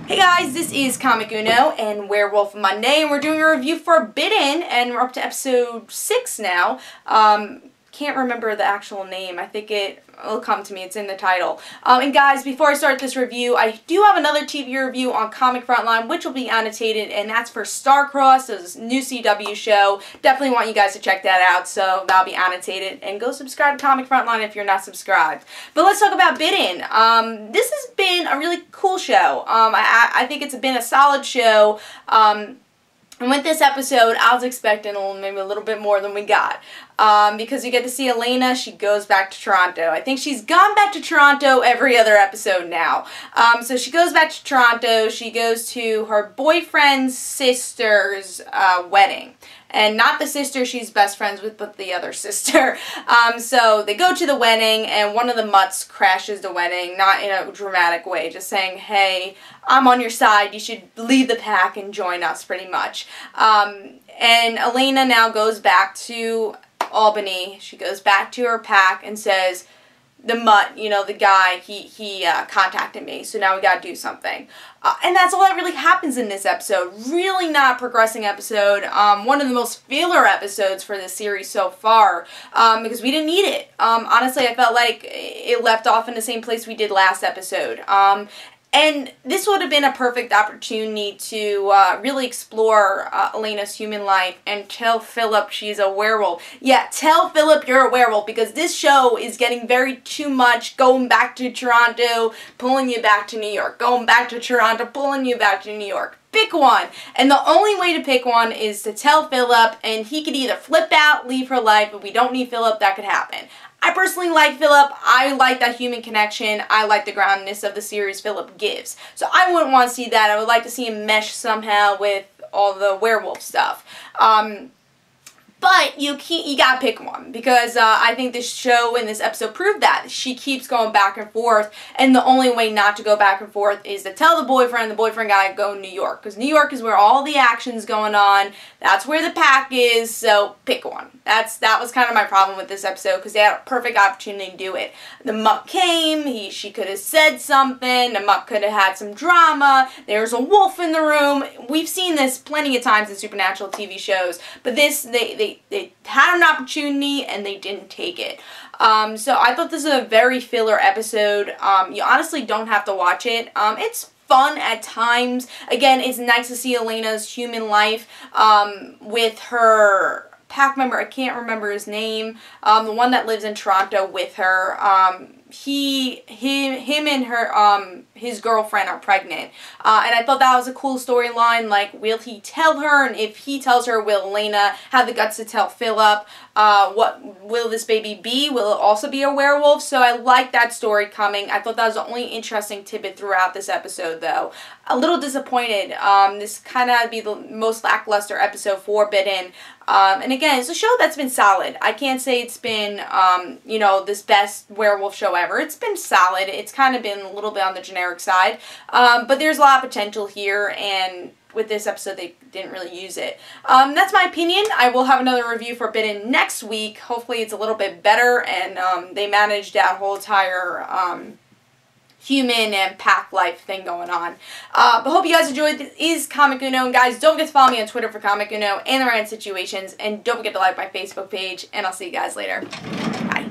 Hey guys, this is Comic Uno and Werewolf Monday, and we're doing a review for Bitten, and we're up to episode 6 now. Can't remember the actual name. I think it'll come to me. It's in the title. And guys, before I start this review, I do have another TV review on Comic Frontline, which will be annotated, and that's for Starcross, this new CW show. Definitely want you guys to check that out, so that'll be annotated. And go subscribe to Comic Frontline if you're not subscribed. But let's talk about Bitten. This has been a really cool show. I think it's been a solid show. And with this episode, I was expecting maybe a little bit more than we got. Because you get to see Elena, she goes back to Toronto. I think she's gone back to Toronto every other episode now. So she goes back to Toronto, she goes to her boyfriend's sister's wedding. And not the sister she's best friends with, but the other sister. So they go to the wedding, and one of the mutts crashes the wedding, not in a dramatic way, just saying, hey, I'm on your side, you should leave the pack and join us, pretty much. And Elena now goes back to Albany. She goes back to her pack and says, the mutt, you know, the guy, he contacted me, so now we gotta do something. And that's all that really happens in this episode. Really not progressing episode. One of the most filler episodes for this series so far, because we didn't need it. Honestly, I felt like it left off in the same place we did last episode. And this would have been a perfect opportunity to really explore Elena's human life and tell Philip she's a werewolf. Yeah, tell Philip you're a werewolf, because this show is getting very too much going back to Toronto, pulling you back to New York. Going back to Toronto, pulling you back to New York. Pick one. And the only way to pick one is to tell Philip, and he could either flip out, leave her life, but we don't need Philip, that could happen. I personally like Philip. I like that human connection. I like the groundedness of the series Philip gives. So I wouldn't want to see that. I would like to see him mesh somehow with all the werewolf stuff. But you gotta pick one, because I think this show and this episode proved that. She keeps going back and forth, and the only way not to go back and forth is to tell the boyfriend gotta go to New York, because New York is where all the action's going on. That's where the pack is, so pick one. That was kind of my problem with this episode, because they had a perfect opportunity to do it. The mutt came, she could have said something, the mutt could have had some drama, there's a wolf in the room. We've seen this plenty of times in supernatural TV shows, but this, they had an opportunity and they didn't take it. So I thought this was a very filler episode. You honestly don't have to watch it. It's fun at times. Again, it's nice to see Elena's human life with her pack member. I can't remember his name. The one that lives in Toronto with her. Him and her, his girlfriend are pregnant. And I thought that was a cool storyline. Like, will he tell her? And if he tells her, will Elena have the guts to tell Philip? What will this baby be? Will it also be a werewolf? So I like that story coming. I thought that was the only interesting tidbit throughout this episode, though. A little disappointed. This kind of had to be the most lackluster episode for Bitten. And again, it's a show that's been solid. I can't say it's been, you know, this best werewolf show ever. It's been solid. It's kind of been a little bit on the generic side. But there's a lot of potential here, and with this episode, they didn't really use it. That's my opinion. I will have another review for Bitten next week. Hopefully it's a little bit better, and they managed that whole entire human and pack life thing going on. But hope you guys enjoyed. This is Comic Uno, and guys, don't forget to follow me on Twitter for Comic Uno and the Random Situations, and don't forget to like my Facebook page, and I'll see you guys later. Bye.